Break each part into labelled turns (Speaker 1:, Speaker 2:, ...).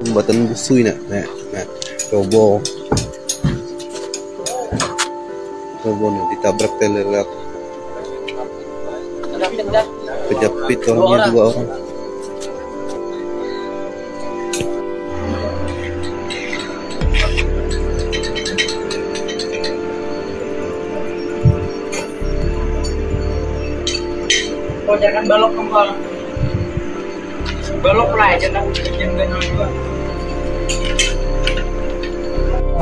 Speaker 1: Jembatan busui nak, nah, roboh, nih ditabrak teler, kejepit orangnya 2 orang.
Speaker 2: Oh, jangan balok kembang. Balok lah, jangan ganjil juga.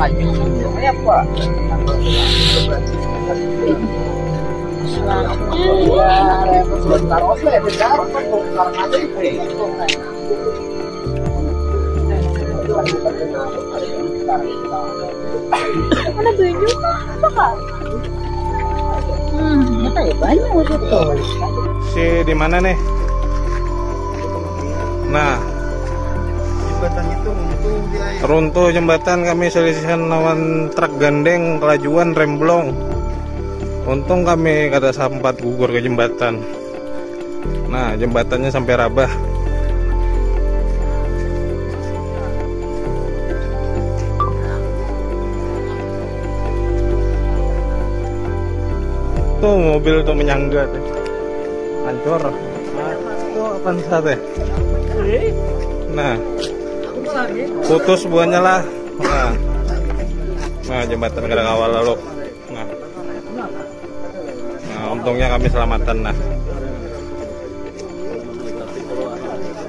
Speaker 2: Laju, kayak apa? Sebentar, oke, bentar, sekarang aja
Speaker 3: Ada baju apa kak? Banyak itu.
Speaker 4: Si di mana nih? Nah,
Speaker 1: Jembatan itu
Speaker 4: runtuh jembatan, kami selisihan lawan truk gandeng kelajuan remblong. Untung kami kada sempat gugur ke jembatan. Nah, jembatannya sampai rabah. Tuh mobil tuh menyangga tuh. Hancur. Nah, itu apa teh? Nah, putus buahnya lah. Nah, jembatan kada kawal lalu. Nah, untungnya kami selamatan nah.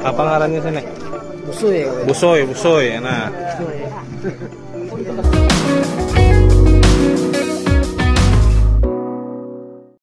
Speaker 4: Apa ngarannya sini?
Speaker 2: Busui.
Speaker 4: Busoi. Nah.